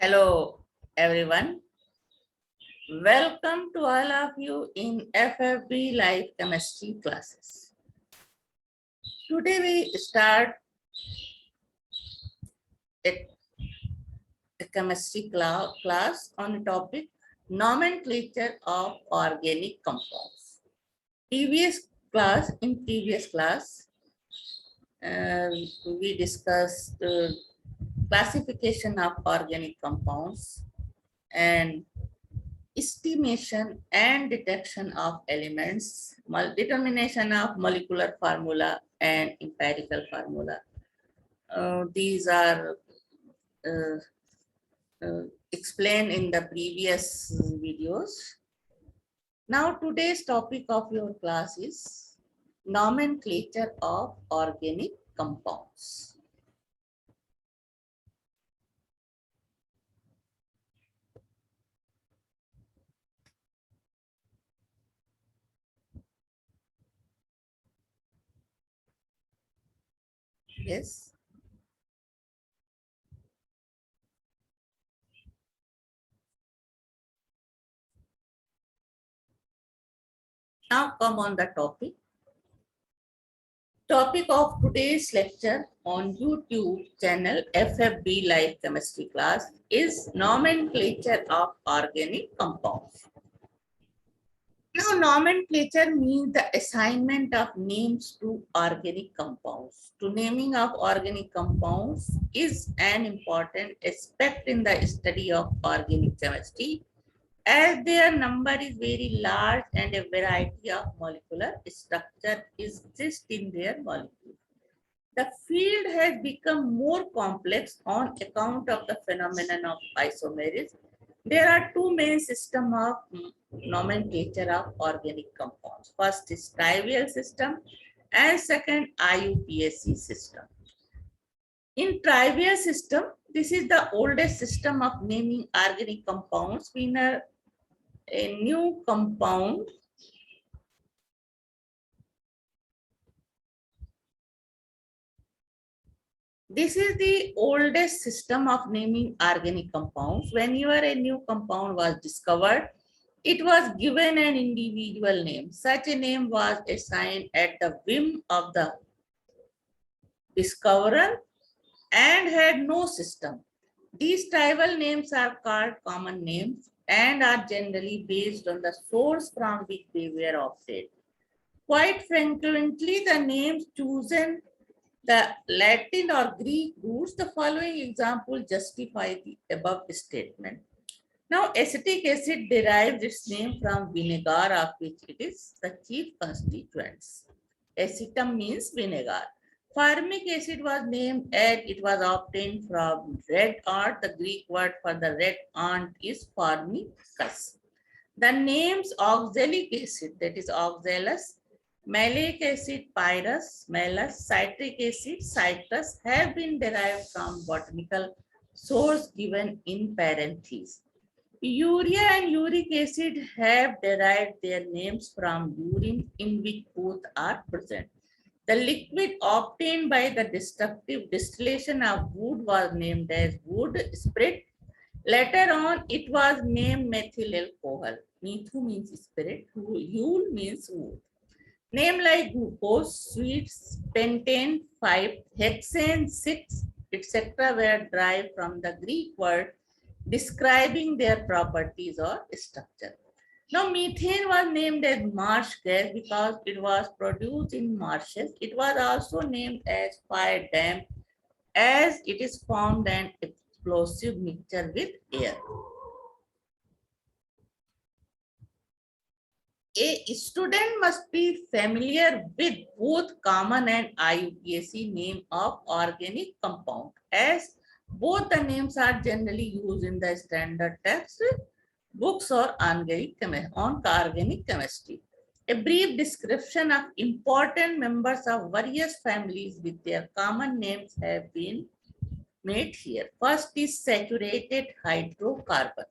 Hello, everyone. Welcome to all of you in FFB Life Chemistry classes. Today we start a chemistry class on the topic nomenclature of organic compounds. In previous class, we discussed classification of organic compounds and estimation and detection of elements, determination of molecular formula and empirical formula. These are uh, explained in the previous videos. Now today's topic of your class is nomenclature of organic compounds. Yes. Now come on the topic. Topic of today's lecture on YouTube channel FFB Life Chemistry class is nomenclature of organic compounds. Now, nomenclature means the assignment of names to organic compounds. To naming of organic compounds is an important aspect in the study of organic chemistry, as their number is very large and a variety of molecular structure exists in their molecule. The field has become more complex on account of the phenomenon of isomerism. There are two main systems of nomenclature of organic compounds. First is trivial system and second IUPAC system. In trivial system, this is the oldest system of naming organic compounds. When a new compound This is the oldest system of naming organic compounds. Whenever a new compound was discovered, it was given an individual name. Such a name was assigned at the whim of the discoverer and had no system. These tribal names are called common names and are generally based on the source from which they were obtained. Quite frequently, the names chosen the Latin or Greek roots. The following example justify the above statement. Now, acetic acid derives its name from vinegar, of which it is the chief constituents. Acetum means vinegar. Formic acid was named as it was obtained from red ant. The Greek word for the red ant is formicus. The names oxalic acid, that is oxalus, malic acid, pyrrhus, malus, citric acid, citrus, have been derived from botanical source given in parentheses. Urea and uric acid have derived their names from urine, in which both are present. The liquid obtained by the destructive distillation of wood was named as wood spirit. Later on, it was named methyl alcohol. Methu means spirit, Yule means wood. Name like glucose, sweets, pentane, 5, hexane, 6, etc. were derived from the Greek word describing their properties or structure. Now, methane was named as marsh gas because it was produced in marshes. It was also named as fire damp as it is formed an explosive mixture with air. A student must be familiar with both common and IUPAC name of organic compound, as both the names are generally used in the standard text books or on organic chemistry. A brief description of important members of various families with their common names have been made here. First is saturated hydrocarbon.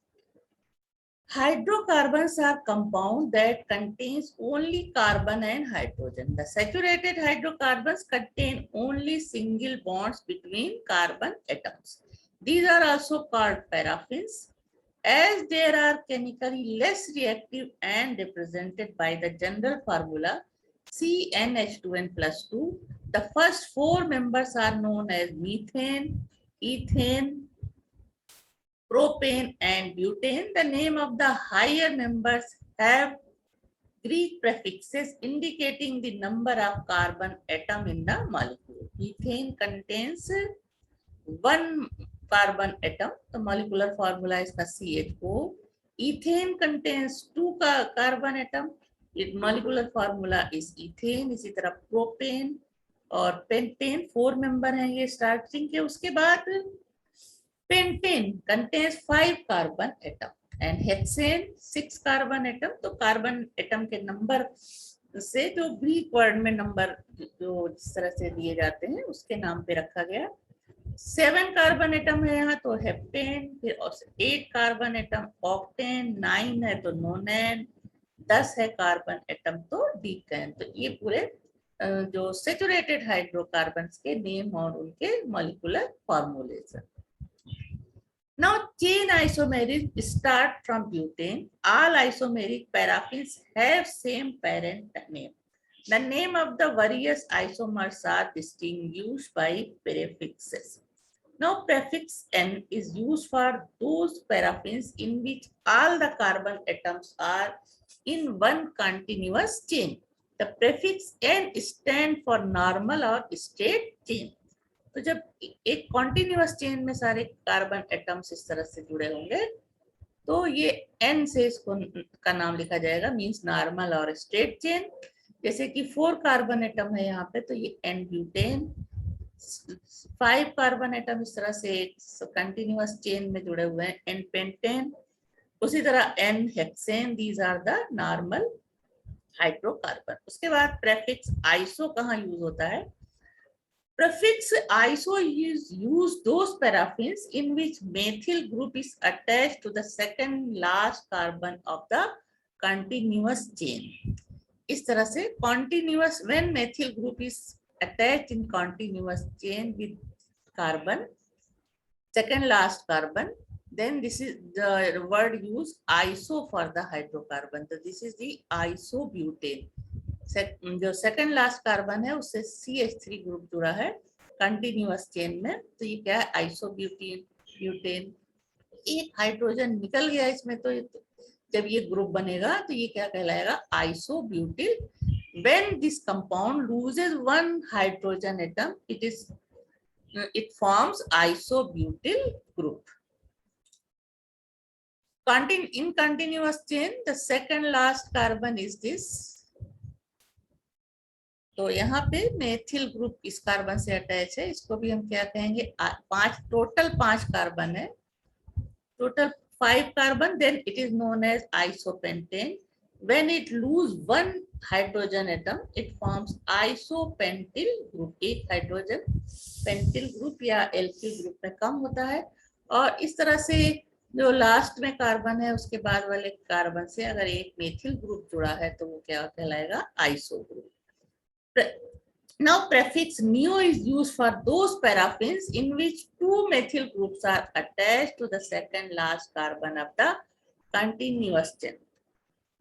Hydrocarbons are compounds that contains only carbon and hydrogen. The saturated hydrocarbons contain only single bonds between carbon atoms. These are also called paraffins, as they are chemically less reactive and represented by the general formula CnH2n plus 2. The first four members are known as methane, ethane, propane, and butane. The name of the higher members have Greek prefixes indicating the number of carbon atom in the molecule. Ethane contains one carbon atom, the molecular formula is CH4. Ethane contains two carbon atom, its molecular formula is ethane. इसी तरह propane और pentane 4 member हैं ये starting के. उसके बाद pentane contains 5 carbon atom and hexane 6 carbon atom. तो carbon atom के नंबर से जो ग्रीक वर्ड में नंबर जो जिस तरह से दिए जाते हैं उसके नाम पे रखा गया. 7 कार्बन एटम है यहाँ तो हेप्टेन, फिर 8 कार्बन एटम ऑक्टेन, 9 है तो नोनेन, 10 है कार्बन एटम तो डीकेन. तो ये पूरे जो सेचुरेटेड हाइड्रोकार्बन्स के नेम और उनके molecular formulas. Now chain isomerism start from butane. All isomeric paraffins have same parent name. The name of the various isomers are distinguished by prefixes. Now prefix N is used for those paraffins in which all the carbon atoms are in one continuous chain. The prefix N stands for normal or straight chain. तो जब एक continuous chain में सारे carbon atoms इस तरह से जुड़े होंगे तो ये N से इसको का नाम लिखा जाएगा, मींस नॉर्मल और स्ट्रेट चेन. जैसे कि 4 कार्बन एटम है यहाँ पे तो ये N ब्यूटेन, 5 कार्बन एटम इस तरह से कंटिन्यूअस चेन में जुड़े हुए हैं N पेंटेन. उसी तरह N hexane. These are the normal hydrocarbon. उसके बाद प्रेफिक्स आइसो कहाँ यूज होता है? Prefix iso is use those paraffins in which methyl group is attached to the second last carbon of the continuous chain. इस तरह से continuous, when methyl group is attached in continuous chain with carbon, second last carbon, then this is the word used iso for the hydrocarbon. So this is the isobutane. जो second last carbon है उससे CH3 group जुड़ा है continuous chain में, तो ये क्या है? आइसोब्यूटेन. ब्यूटेन. एक हाइड्रोजन निकल गया इसमें तो जब ये ग्रुप बनेगा तो ये क्या कहलाएगा? Isobutyl. When this compound loses one hydrogen atom it forms isobutyl group. In continuous chain the second last carbon is this. तो यहाँ पे मेथिल ग्रुप इस कार्बन से अटैच है, इसको भी हम क्या कहेंगे? 5 टोटल 5 कार्बन है, total 5 carbon, then it is known as isopentane. When it lose one hydrogen atom it forms isopentyl group. एक हाइड्रोजन पेंटिल ग्रुप या एल्किल ग्रुप में कम होता है. और इस तरह से जो लास्ट में कार्बन है उसके बाद वाले कार्बन से अगर एक मेथिल ग्रुप जुड़ा है तो वो क्या कहलाएगा? Iso group. Now prefix neo is used for those paraffins in which 2 methyl groups are attached to the second last carbon of the continuous chain.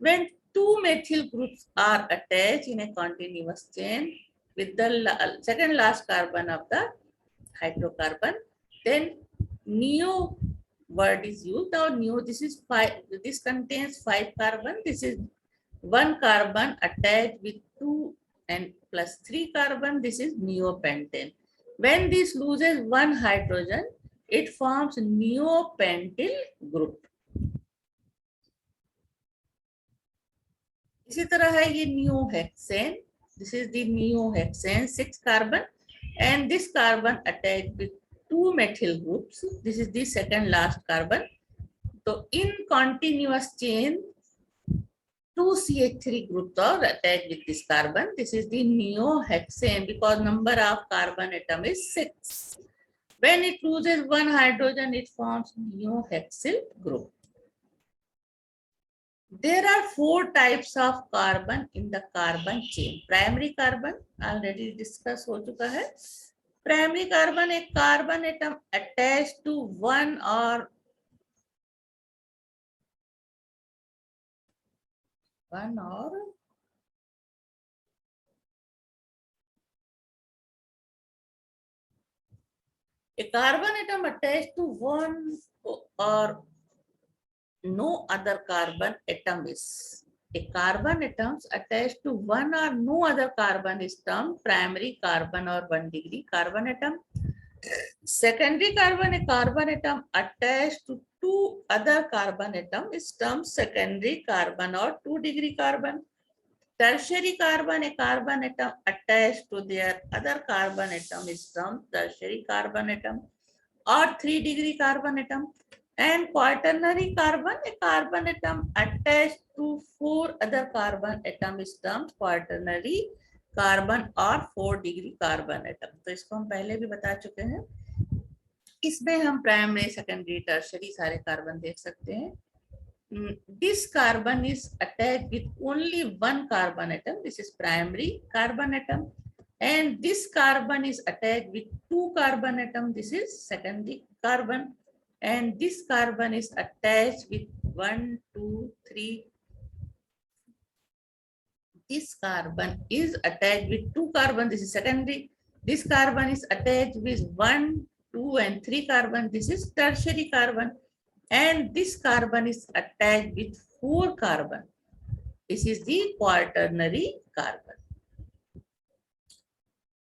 When 2 methyl groups are attached in a continuous chain with the second last carbon of the hydrocarbon, then neo word is used. Now neo, this is 5, this contains 5 carbon, this is 1 carbon attached with 2 and plus 3 carbon, this is neopentane. When this loses 1 hydrogen, it forms neopentyl group. इसी तरह है ये neohexane. This is the neohexane, 6 carbon, and this carbon attached with 2 methyl groups. This is the second last carbon. So in continuous chain, 2 CH3 groups are attached with this carbon. This is the neohexane because number of carbon atom is 6. When it loses 1 hydrogen, it forms neohexyl group. There are 4 types of carbon in the carbon chain. Primary carbon already discussed हो चुका है. Primary carbon, a carbon atom attached to one or a carbon atom attached to one or no other carbon atom is. A carbon atoms attached to one or no other carbon is termed primary carbon or 1 degree carbon atom. Secondary carbon, a carbon atom attached to two other carbon atom is termed secondary carbon or 2 degree carbon. Tertiary carbon, a carbon atom attached to their other carbon atom is termed tertiary carbon atom or 3 degree carbon atom. And quaternary carbon, a carbon atom attached to 4 other carbon atom is termed quaternary carbon और 4 degree carbon atom. तो इसको हम पहले भी बता चुके हैं. इसमें हम प्राइमरी, सेकेंडरी, टर्शियरी सारे कार्बन देख सकते हैं. This carbon is attached with only one carbon atom. This is primary carbon atom. And this carbon is attached with two carbon atom. This is secondary carbon. And this carbon is attached with 1, 2, 3. This carbon is attached with two carbon. This is secondary. This carbon is attached with 1, 2, and 3 carbon. This is tertiary carbon. And this carbon is attached with 4 carbon. This is the quaternary carbon.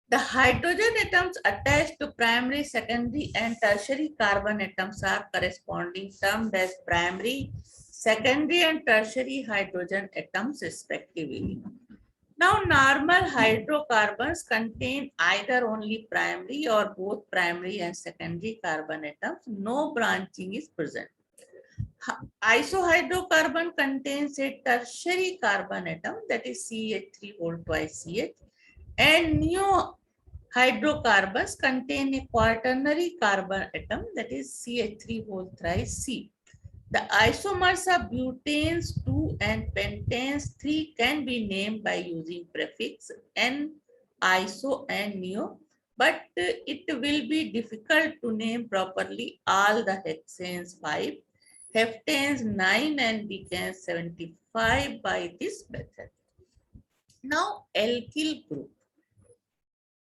The hydrogen atoms attached to primary, secondary, and tertiary carbon atoms are corresponding termed as primary, secondary, and tertiary hydrogen atoms respectively. Now, normal hydrocarbons contain either only primary or both primary and secondary carbon atoms. No branching is present. Isohydrocarbon contains a tertiary carbon atom, that is CH3 whole twice CH, and neohydrocarbons contain a quaternary carbon atom, that is CH3 whole thrice C. The isomers of butanes 2 and pentanes 3 can be named by using prefix N, iso, and neo, but it will be difficult to name properly all the hexanes 5, heptanes 9, and decanes 75 by this method. Now, alkyl group.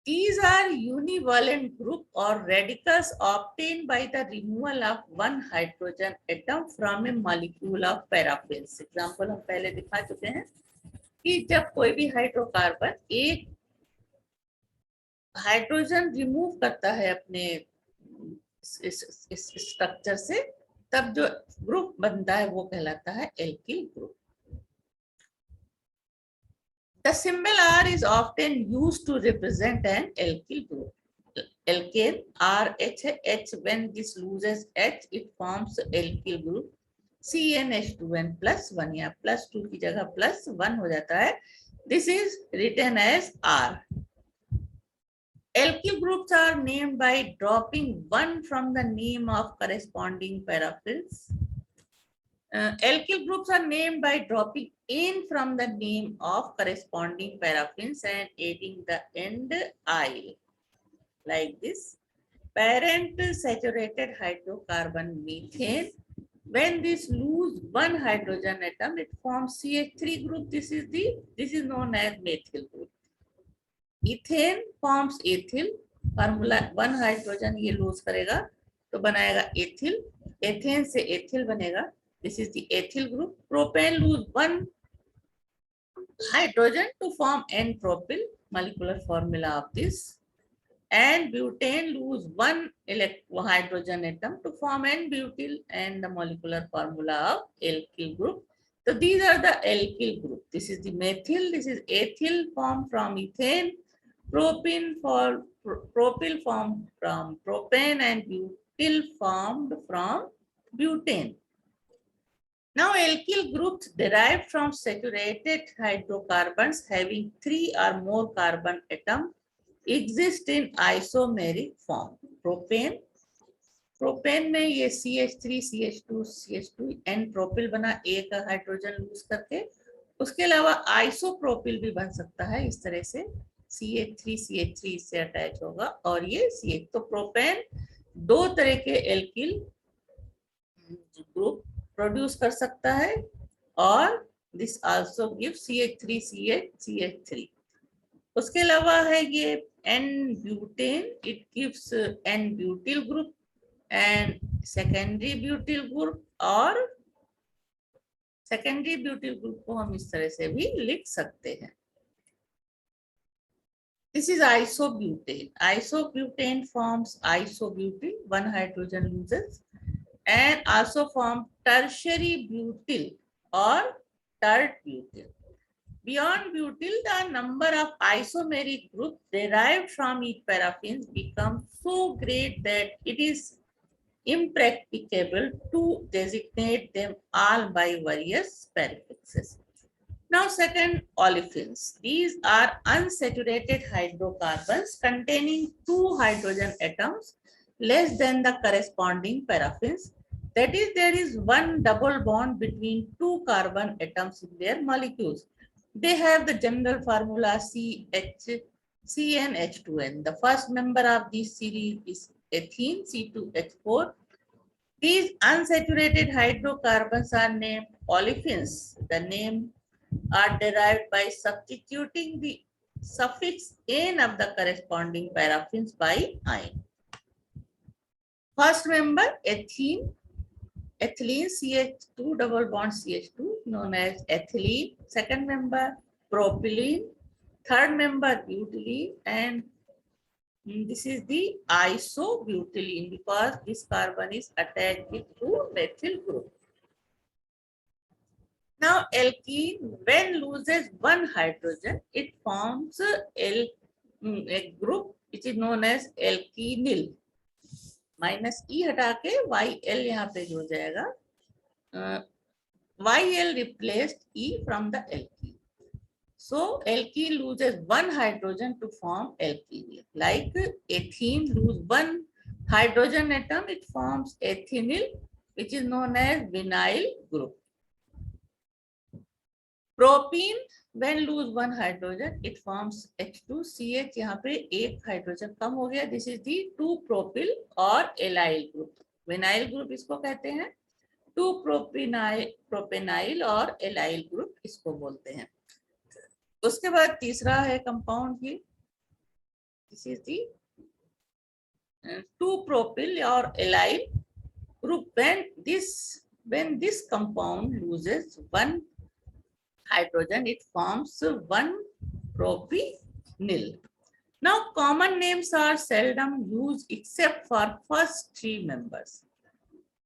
These are univalent group or radicals obtained by the removal of one hydrogen atom from a molecule of paraffins. Example हम पहले दिखा चुके हैं कि जब कोई भी hydrocarbon एक हाइड्रोजन रिमूव करता है अपने इस स्ट्रक्चर से, तब जो ग्रुप बनता है वो कहलाता है alkyl group. The symbol R is often used to represent an alkyl group. Alkane RH, when this loses H, it forms alkyl group CnH2n plus 1, या plus 2 की जगह plus 1 हो जाता है. This is written as R. Alkyl groups are named by dropping 1 from the name of corresponding paraffins. Alkyl groups are named by dropping in from the name of corresponding paraffins and adding the end "-il", like this. Parent saturated hydrocarbon methane. When this lose one hydrogen atom, it forms CH3 group. This is known as methyl group. Ethane forms ethyl. Formula 1 hydrogen ये lose करेगा तो बनाएगा ethyl. Ethane से ethyl बनेगा. This is the ethyl group. Propane lose 1 hydrogen to form N-propyl, molecular formula of this. And butane lose 1 hydrogen atom to form N-butyl and the molecular formula of alkyl group. So these are the alkyl group. This is the methyl, this is ethyl formed from ethane, propyl formed from propane, and butyl formed from butane. Now, alkyl groups derived from saturated hydrocarbons having 3 or more carbon atoms exist in isomeric form. Propane में ये CH3, CH2, CH2, N-propyl बना एक hydrogen loose करके. उसके अलावा isopropyl भी बन सकता है इस तरह से CH3 इससे अटैच होगा और ये CH। तो प्रोपेन दो तरह के एल्किल ग्रुप प्रोड्यूस कर सकता है और दिस आल्सो गिव CH3 उसके अलावा है ये N butane, it gives N butyl group and secondary butyl group, और सेकेंडरी ब्यूटिल ग्रुप को हम इस तरह से भी लिख सकते हैं। This is isobutane. Isobutane forms isobutyl, one hydrogen loses, and also form tertiary butyl or tert butyl. Beyond butyl, the number of isomeric groups derived from each paraffin becomes so great that it is impracticable to designate them all by various prefixes. Now, second, olefins. These are unsaturated hydrocarbons containing two hydrogen atoms less than the corresponding paraffins. That is, there is one double bond between two carbon atoms in their molecules. They have the general formula CnH2n. The first member of this series is ethene, C2H4. These unsaturated hydrocarbons are named olefins. The name are derived by substituting the suffix "-n" of the corresponding paraffins by "-ine". First member ethylene CH2 double bond CH2 known as ethylene. Second member propylene. Third member butylene, and this is the isobutylene because this carbon is attached with two methyl group. Now, alkene, when loses one hydrogen, it forms a group which is known as alkenyl. Minus E हटा के YL यहाँ पे हो जाएगा. YL replaced E from the alkene. So, alkene loses one hydrogen to form alkenyl. Like ethene lose one hydrogen atom, it forms ethenyl, which is known as vinyl group. Propene, when lose one hydrogen, it forms H2CH. यहाँ पे एक hydrogen कम हो गया. This is the 2-propyl और allyl group. Vinyl group इसको कहते हैं. 2-propenyl और allyl group इसको बोलते हैं. उसके बाद तीसरा है compound he. This is the 2-propyl और allyl group. When this compound loses one hydrogen, it forms 1-propenyl. Now, common names are seldom used except for first three members.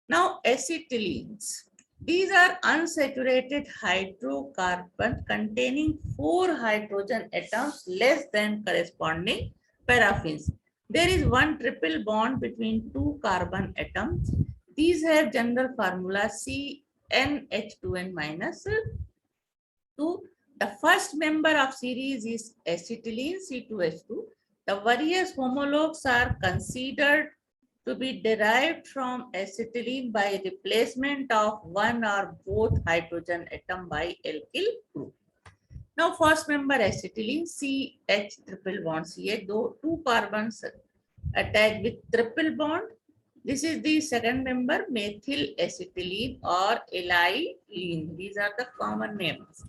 Now, acetylenes. These are unsaturated hydrocarbons containing 4 hydrogen atoms less than corresponding paraffins. There is one triple bond between two carbon atoms. These have general formula CnH2n minus 2. The first member of series is acetylene C2H2. The various homologues are considered to be derived from acetylene by replacement of one or both hydrogen atom by alkyl group. Now, first member acetylene CH triple bond CH, two carbons attached with triple bond. This is the second member methyl acetylene or allyline. These are the common names.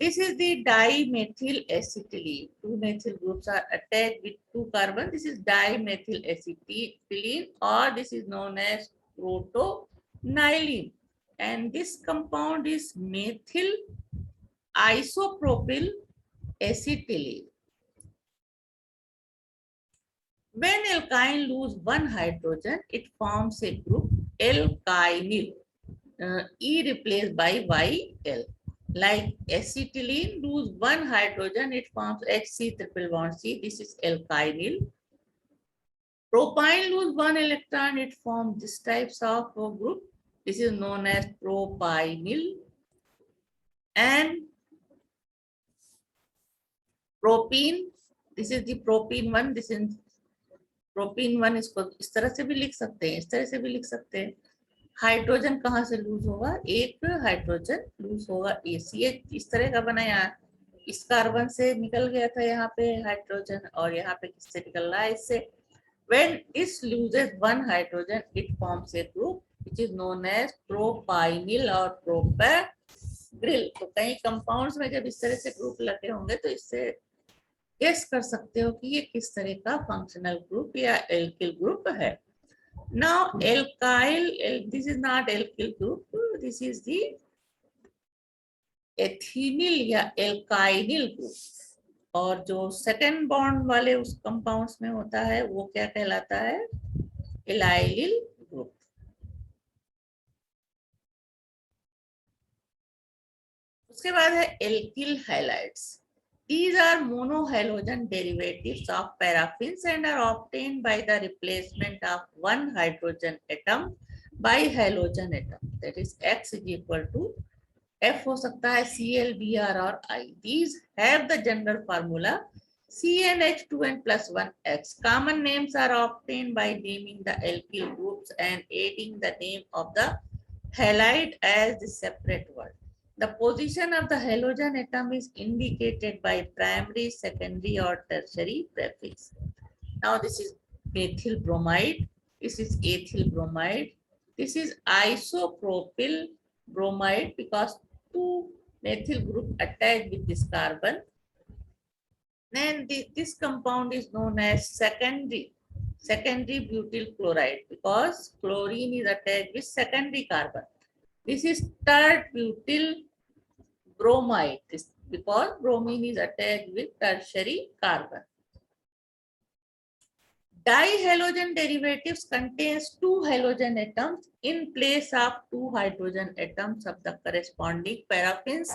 This is the dimethyl acetylene. Two methyl groups are attached with two carbons. This is dimethyl acetylene, or this is known as protonylene. And this compound is methyl isopropyl acetylene. When alkyne loses one hydrogen, it forms a group alkynyl. E replaced by YL. Like acetylene lose one hydrogen, it forms HC triple bond C. This is alkynyl. Propyne lose one electron, it forms this types of group. This is known as propynyl. And propene, this is the propene one. This is propene one. इसको इस तरह से भी लिख सकते हैं, इस तरह से भी लिख सकते हैं. हाइड्रोजन कहाँ से लूज होगा? एक हाइड्रोजन लूज होगा ACH. इस तरह का बनाया इस कार्बन से निकल गया था यहाँ पे हाइड्रोजन, और यहाँ पे किससे निकल रहा है, इससे। When this loses one hydrogen, it forms a group which is known as propynyl or propyl. तो कई कंपाउंड्स में जब इस तरह से ग्रुप लगे होंगे तो इससे गेस कर सकते हो कि ये किस तरह का फंक्शनल ग्रुप या एल्किल ग्रुप है। Now alkyl, this is not alkyl group, this is the एथिनिल या एल्काइनिल ग्रुप। और जो सेकेंड बॉन्ड वाले उस कंपाउंड्स में होता है वो क्या कहलाता है, एलाइलिल ग्रुप। उसके बाद है alkyl halides. These are monohalogen derivatives of paraffins and are obtained by the replacement of one hydrogen atom by halogen atom. That is X is equal to F हो सकता है Cl, Br और I. These have the general formula CnH2n plus 1X. Common names are obtained by naming the alkyl groups and adding the name of the halide as the separate word. The position of the halogen atom is indicated by primary, secondary or tertiary prefix. Now this is methyl bromide, this is ethyl bromide, this is isopropyl bromide because two methyl group attached with this carbon. Then this compound is known as secondary butyl chloride because chlorine is attached with secondary carbon. This is third butyl bromide because bromine is attached with tertiary carbon. Dihalogen derivatives contains two halogen atoms in place of two hydrogen atoms of the corresponding paraffins.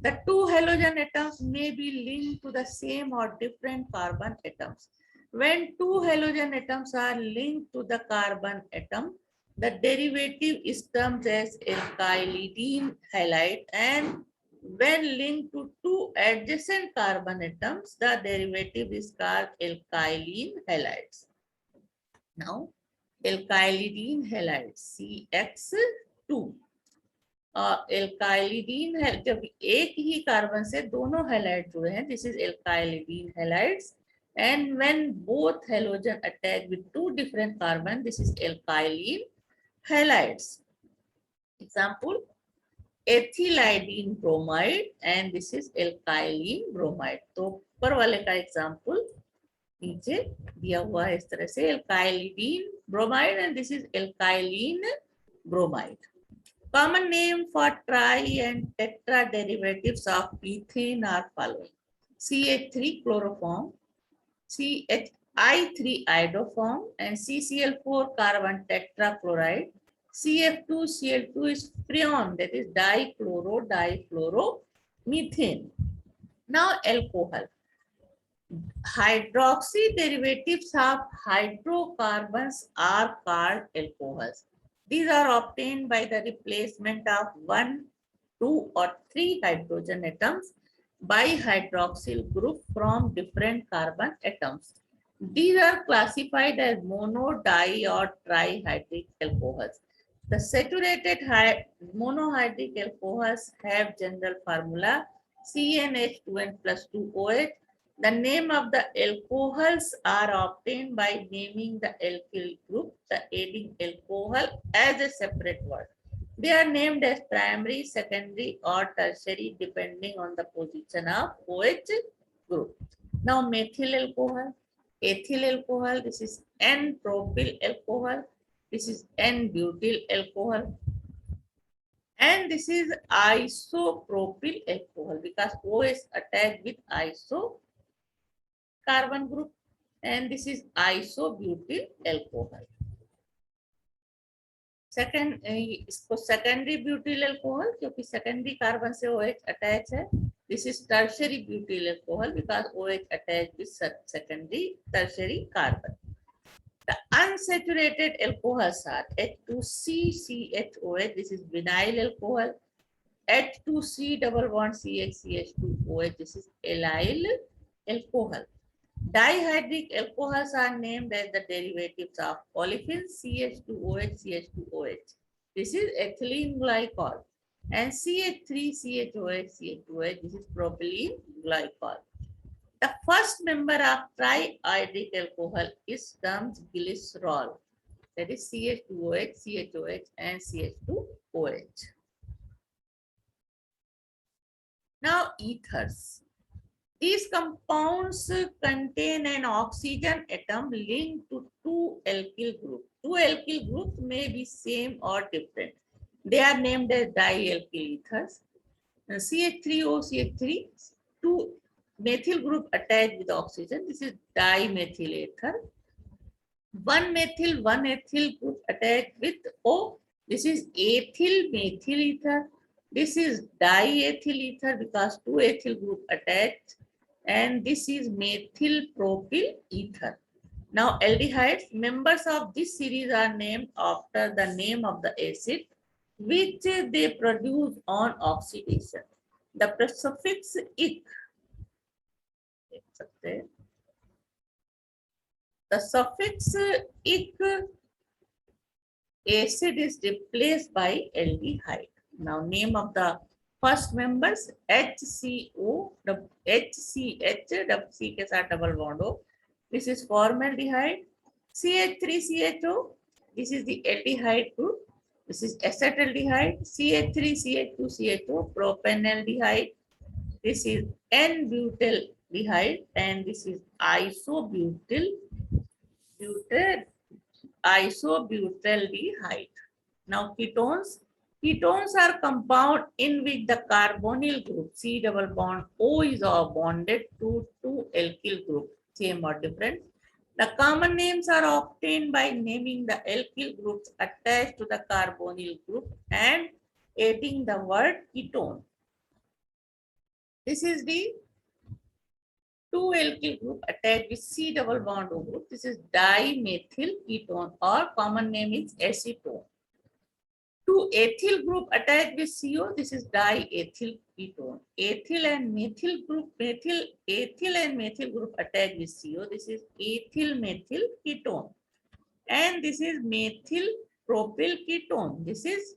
The two halogen atoms may be linked to the same or different carbon atoms. When two halogen atoms are linked to the carbon atom, the derivative is termed as alkylidene halide, and when linked to two adjacent carbon atoms, the derivative is called alkylene halides. Now, alkylidene halide CX2. alkylidene है, जब एक ही carbon से दोनों halide जुड़े हैं, this is alkylidene halides, and when both halogen attach with two different carbon, this is alkylene halides. Example, ethylidene bromide and this is alkylene bromide. तो ऊपर वाले का एग्जाम्पल नीचे दिया हुआ है इस तरह से, alkylidene bromide and this is alkylene bromide. Common name for tri and tetra derivatives of ethane are following: CH3 chloroform, CHI3 iodoform, and CCl4 carbon tetrachloride. CF2Cl2 is freon, that is dichloromethane. Now alcohol. Hydroxy derivatives of hydrocarbons are called alcohols. These are obtained by the replacement of 1, 2 or 3 hydrogen atoms by hydroxyl group from different carbon atoms. These are classified as mono, di or trihydric alcohols. The saturated monohydric alcohols have general formula CnH2n plus 2OH. The name of the alcohols are obtained by naming the alkyl group, the adding alcohol as a separate word. They are named as primary, secondary or tertiary depending on the position of OH group. Now methyl alcohol, ethyl alcohol, this is N-propyl alcohol, this is N-butyl alcohol, and this is isopropyl alcohol because OH attached with iso carbon group, and this is isobutyl alcohol. Second इसको secondary butyl alcohol क्योंकि secondary carbon से OH attach है. This is tertiary butyl alcohol because OH attach with secondary tertiary carbon. The unsaturated alcohols are H2CCHOH, this is vinyl alcohol. H2C double bond CH2OH, this is allyl alcohol. Dihydric alcohols are named as the derivatives of olefins CH2OH, CH2OH. This is ethylene glycol. and CH3, CHOH, CH2H, this is propylene glycol. The first member of triiodric alcohol is termed glycerol. That is CH2OH, CHOH, and CH2OH. Now, ethers. These compounds contain an oxygen atom linked to two alkyl groups. Two alkyl groups may be same or different. They are named as dialkyl ethers. CH3O, CH3, two methyl group attached with oxygen. This is dimethyl ether. One ethyl group attached with O. This is ethyl methyl ether. This is diethyl ether because two ethyl group attached. And this is methyl propyl ether. Now aldehydes, members of this series are named after the name of the acid which they produce on oxidation. The suffix "ic", the suffix "ic" acid is replaced by aldehyde. Now name of the first members HCO, HCH, C के साथ double bond O. This is formaldehyde. CH3CHO, this is the aldehyde group. This is acetaldehyde. CH3CH2CHO, propanaldehyde. This is N-butyldehyde, and this is isobutyldehyde. Now ketones. Ketones are compound in which the carbonyl group C double bond O is bonded to two alkyl group, same or different. The common names are obtained by naming the alkyl groups attached to the carbonyl group and adding the word ketone. This is the two alkyl group attached with C double bond O group. This is dimethyl ketone, or common name is acetone. Two ethyl group attached with CO. This is diethyl ketone. Ethyl and methyl group attached with CO. This is ethyl methyl ketone. And this is methyl propyl ketone. This is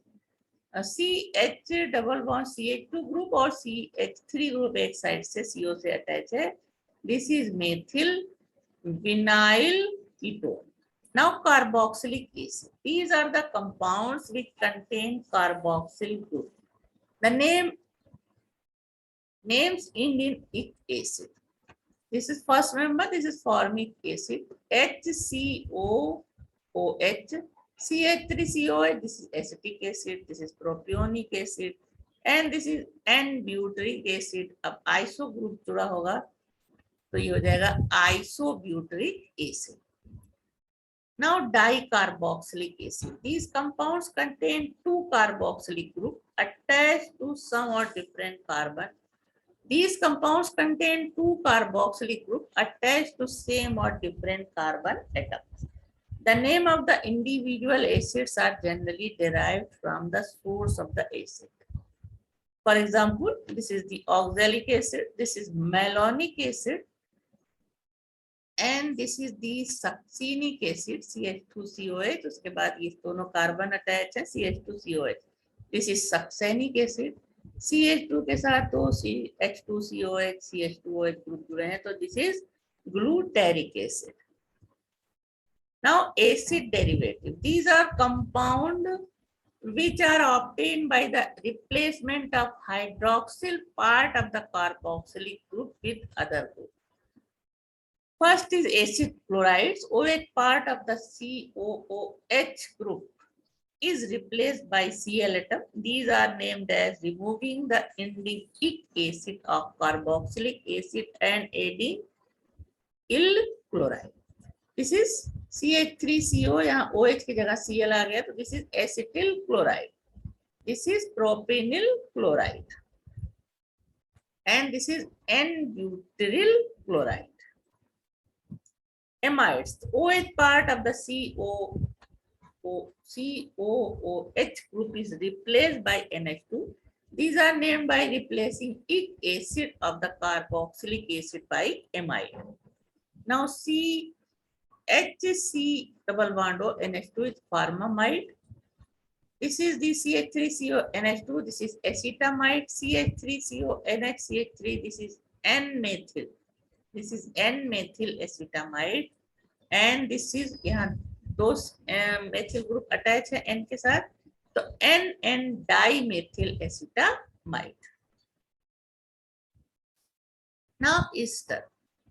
a CH double bond CH2 group or CH3 group एक side से CO से attached है. This is methyl vinyl ketone. Now carboxylic acid. These are the compounds which contain carboxyl group. The names Indian acid. This is first member. This is formic acid. HCOOH. CH3COH. This is acetic acid. This is propionic acid. And this is N-butyric acid. अब iso group जुड़ा होगा तो ये हो जाएगा isobutyric acid. Now dicarboxylic acid. These compounds contain two carboxylic groups attached to some or different carbon. These compounds contain two carboxylic groups attached to same or different carbon atoms. The name of the individual acids are generally derived from the source of the acid. For example, this is the oxalic acid, this is malonic acid, and this is the succinic acid, CH2COH. उसके बाद ये दोनों carbon attach है, CH2COH. This is succinic acid. CH2 के साथ दो H2COH, CH2OH group जुड़े हैं, तो this is glutaric acid. Now acid derivative. These are compound which are obtained by the replacement of hydroxyl part of the carboxylic group with other group. First is acid chlorides. OH part of the COOH group is replaced by Cl atom. These are named as removing the indic acid of carboxylic acid and adding ill chloride. This is CH3CO. यहाँ OH की जगह Cl आ गया, तो this is acetyl chloride. This is propenyl chloride, and this is N-butyryl chloride. Amides. OH part of the COOH group is replaced by NH2. These are named by replacing ic acid of the carboxylic acid by amide. Now HC double bond O NH2 is formamide. This is the CH3CO NH2. This is acetamide. CH3CO NH CH3. This is N-methyl. This is N-methyl acetamide. And this is यहाँ दो methyl group attach है N के साथ, तो N dimethyl acetamide. Now ester.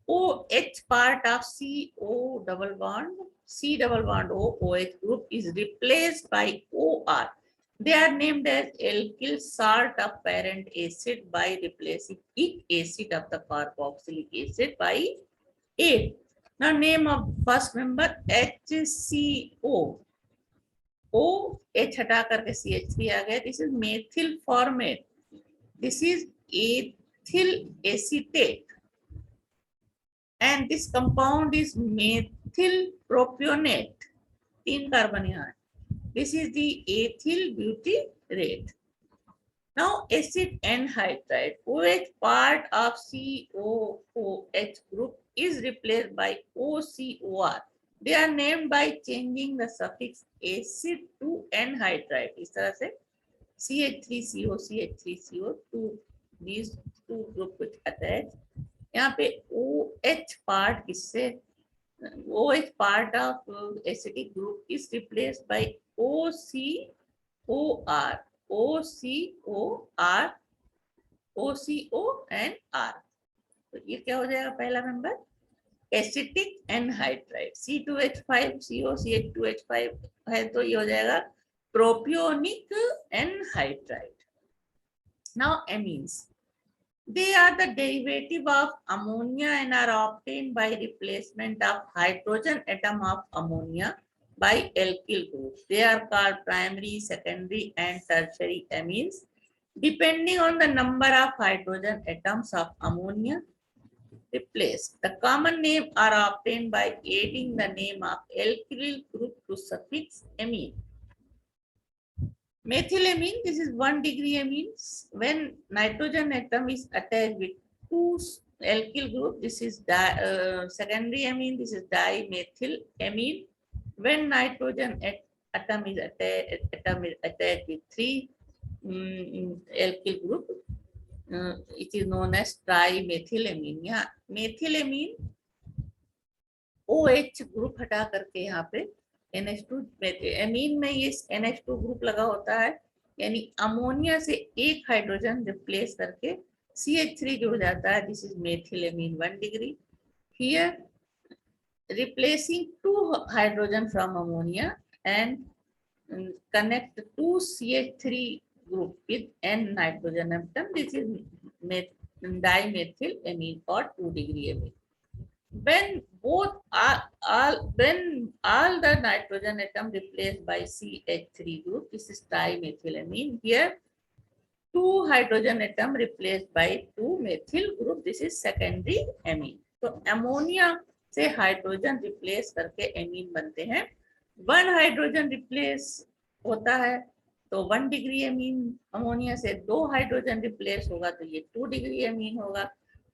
OH part of CO double bond, C double bond O, OH group is replaced by OR. They are named as alkyl salt of parent acid by replacing ic acid of the carboxylic acid by A. Now name of first member HCO. O H हटा करके CH3 आ गया. This is methyl formate. This is ethyl acetate. And this compound is methyl propionate. 3 carbon यहाँ है. This is the ethyl butyrate. Now acid anhydride, OH part of COOH group is replaced by OCOR. They are named by changing the suffix acid to anhydride. इस तरह से CH3CO, CH3CO, these two group which attach. यहाँ पे OH part किससे, OH part of acidic group is replaced by OCOR. OCOR, OCO and R. तो ये क्या हो जाएगा पहला member, acetic anhydride. C2H5CO CH2H5 है तो ये हो जाएगा propionic anhydride. Now amines. They are the derivative of ammonia and are obtained by replacement of hydrogen atom of ammonia by alkyl group. They are called primary, secondary and tertiary amines depending on the number of hydrogen atoms of ammonia replaced. The common name are obtained by adding the name of alkyl group to suffix amine. Methylamine, this is 1 degree amines. When nitrogen atom is attached with 2 alkyl group, this is secondary amine, this is dimethylamine. When nitrogen atom is attached with 3 alkyl group, it is known as trimethylamine. यहाँ methylamine OH group हटा करके यहाँ पे NH2 amine में ये NH2 group लगा होता है, यानी अमोनिया से एक हाइड्रोजन रिप्लेस करके CH3 जुड़ जाता है. This is methylamine 1 degree. Here replacing 2 hydrogen from ammonia and connect 2 CH3 group with N nitrogen atom. This is dimethylamine or 2 degree amine. When all the nitrogen atom replaced by CH3 group, this is trimethylamine. Here 2 hydrogen atom replaced by 2 methyl group, this is secondary amine. तो ammonia से hydrogen replace करके amine बनते हैं. 1 hydrogen replace होता है तो 1 degree amine. Ammonia से 2 hydrogen replace होगा तो ये 2 डिग्री एमीन होगा,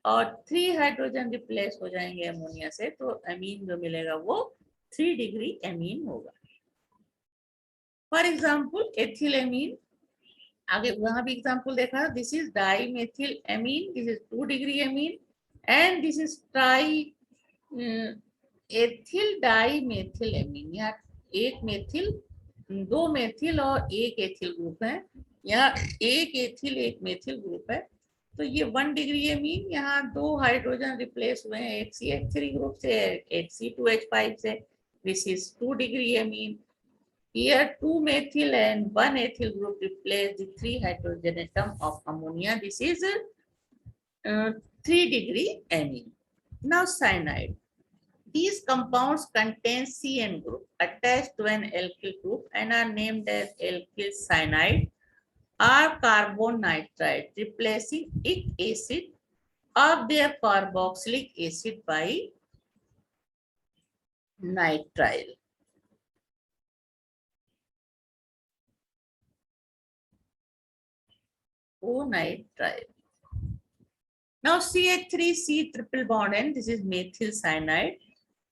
और 3 हाइड्रोजन रिप्लेस हो जाएंगे अमोनिया से तो एमीन जो मिलेगा वो 3 डिग्री एमीन होगा. फॉर एग्जाम्पल एथिल एमीन, आगे वहां भी एग्जाम्पल देखा. This is dimethyl amine, this is 2 degree amine, and this is try ethyl dimethyl amine. यहाँ एक मेथिल, 2 मेथिल और एक एथिल ग्रुप है. यहाँ एक एथिल एक मेथिल ग्रुप है तो ये 1 डिग्री एमीन. यहाँ 2 हाइड्रोजन रिप्लेस हुए हैं, एक CH3 ग्रुप से एक C2H5 से. This is 2 degree amine. Here 2 methyl and 1 ethyl group replace the 3 hydrogen atom of ammonia. This is 3 degree amine. Now cyanide. These compounds contain CN group attached to an alkyl group and are named as alkyl cyanide or carbonitride, replacing ic acid of their carboxylic acid by nitrile. O-nitrile. Now CH3C triple bond N, this is methyl cyanide.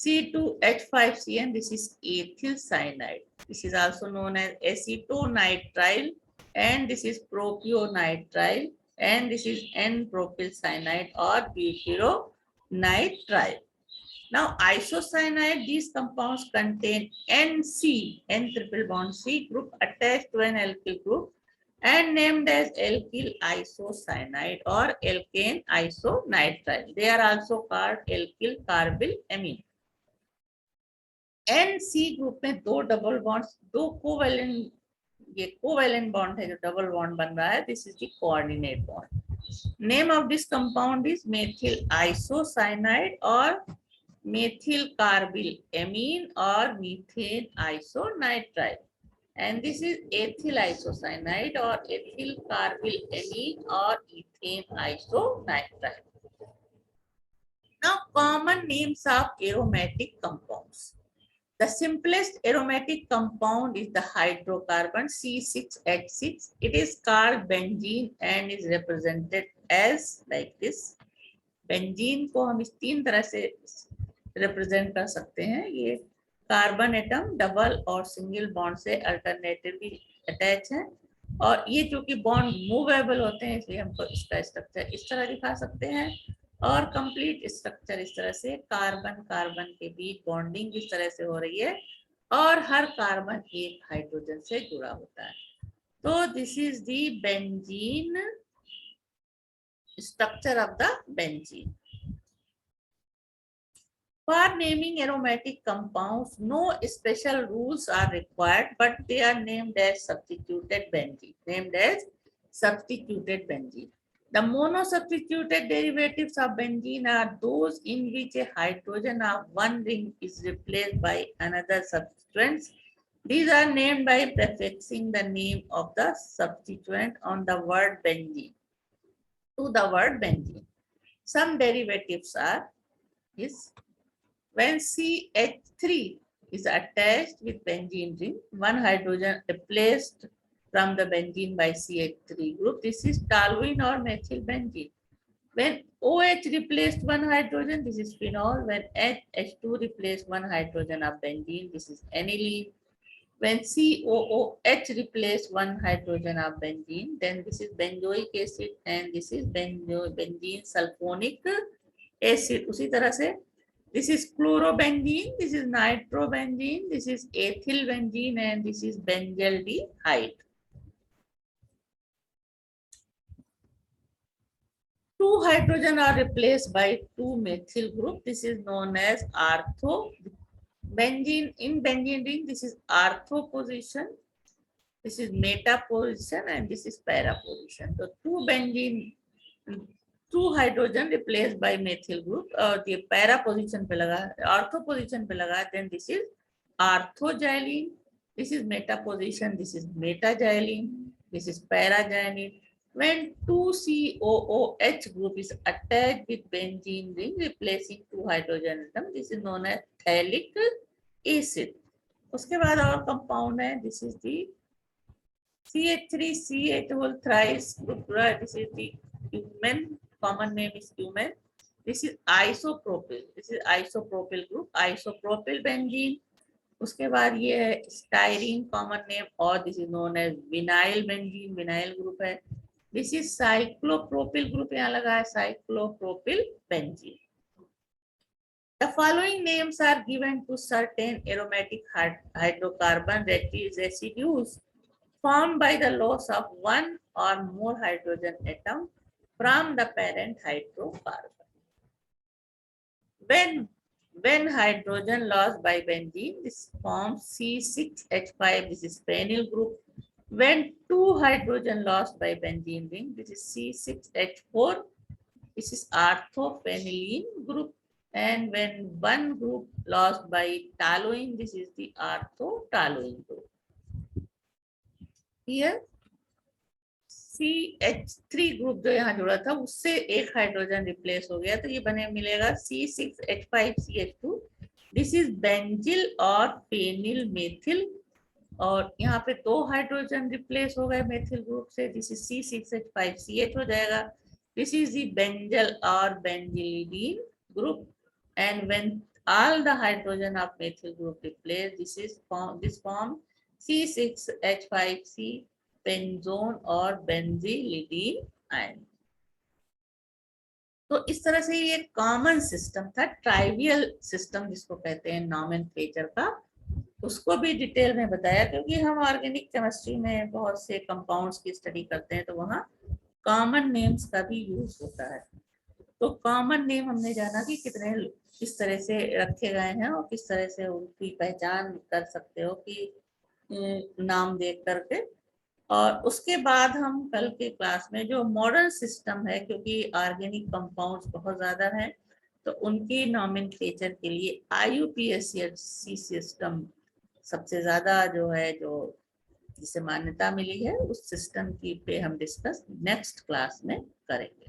C2H5CN, this is ethyl cyanide. This is also known as acetonitrile, and this is propionitrile, and this is N-propyl cyanide or butyronitrile. Now, isocyanide, these compounds contain NC, N triple bond C group attached to an alkyl group and named as alkyl isocyanide or alkane isonitrile. They are also called alkyl carbyl amine. NC group में दो double bonds, दो covalent, ये covalent bond है जो double bond बन रहा है. This is the coordinate bond. Name of this compound is methyl isocyanide और methyl carbyl amine or methane isonitrile, and this is ethyl isocyanide or ethyl carbyl amine or ethane isonitrile. Now, common names of aromatic compounds. The simplest aromatic compound is the hydrocarbon C6H6. It is called benzene and is represented as like this. Benzene को हम इस तीन तरह से represent कर सकते हैं. ये कार्बन एटम डबल और सिंगल बॉन्ड से अल्टरनेटिवली अटैच है, और ये चूंकि बॉन्ड मूवेबल होते हैं इसलिए हमको इसका स्ट्रक्चर इस तरह दिखा सकते हैं, और कंप्लीट स्ट्रक्चर इस तरह से कार्बन कार्बन के बीच बॉन्डिंग इस तरह से हो रही है और हर कार्बन एक हाइड्रोजन से जुड़ा होता है. तो this is the benzene, structure of the benzene. For naming aromatic compounds, no special rules are required, but they are named as substituted benzene. The monosubstituted derivatives of benzene are those in which a hydrogen of one ring is replaced by another substituent. These are named by prefixing the name of the substituent on the word benzene to the word benzene. Some derivatives are when CH3 is attached with benzene ring, one hydrogen replaced from the benzene by CH3 group. This is toluene or methyl benzene. When OH replaced one hydrogen, this is phenol. When H2 replaced one hydrogen of benzene, this is aniline. When COOH replaced one hydrogen of benzene, then this is benzoic acid and this is benzene sulfonic acid. उसी तरह से this is chlorobenzene, this is nitrobenzene, this is ethyl benzene and this is benzaldehyde. Two hydrogen are replaced by two methyl group. This is known as ortho. Benzene, in benzene ring, this is ortho position, this is meta position and this is para position. So two hydrogen replaced by methyl group और ये para position पे लगा, ortho position पे लगा, then this is orthoxylene, this is meta position, this is metaxylene, this is paraxylene. When 2COOH group is attached with benzene ring replacing two hydrogen atom, this is known as phthalic acid. उसके बाद और compound है, this is the CH3CH whole thrice group. This is the cumin, common name is cumin. This is isopropyl, this is isopropyl group, isopropyl benzene. उसके बाद ये है styrene, common name, और this is known as vinyl benzene, vinyl group है. This is cyclopropyl group, यहाँ लगा है cyclopropyl benzene. The following names are given to certain aromatic hydrocarbon residues formed by the loss of one or more hydrogen atom from the parent hydrocarbon. When hydrogen lost by benzene, this forms C6H5, this is phenyl group. When two hydrogen lost by benzene ring, this is C6H4, this is orthophenylene group. And when one group lost by toluene, this is the orthotoluene group. Here CH3 group जो यहाँ जुड़ा था उससे एक hydrogen replace हो गया, तो ये बने मिलेगा C6H5CH2. दिस इज बेंजिल और फेनिल मेथिल, और यहाँ पे दो हाइड्रोजन रिप्लेस हो गए मेथिल ग्रुप से, दिस इज C6H5CH हो जाएगा. दिस इज द बेंजल और benzylidene group. And when all the hydrogen of methyl group replace this form C6H5C benzone और benzylidene ion. तो इस तरह से ये कॉमन सिस्टम था, ट्राइवियल सिस्टम जिसको कहते हैं नॉमेनक्लेचर का, उसको भी डिटेल में बताया, क्योंकि हम ऑर्गेनिक केमिस्ट्री में बहुत से कंपाउंड्स की स्टडी करते हैं तो वहाँ कॉमन नेम्स का भी यूज होता है। तो कॉमन नेम हमने जाना कि कितने किस तरह से रखे गए हैं और किस तरह से उनकी पहचान कर सकते हो कि नाम देख करके। और उसके बाद हम कल के क्लास में जो मॉडर्न सिस्टम है, क्योंकि ऑर्गेनिक कंपाउंड्स बहुत ज्यादा हैं, तो उनके नॉमेनक्लेचर के लिए IUPAC सिस्टम सबसे ज्यादा जो है, जो जिसे मान्यता मिली है, उस सिस्टम की पे हम डिस्कस नेक्स्ट क्लास में करेंगे।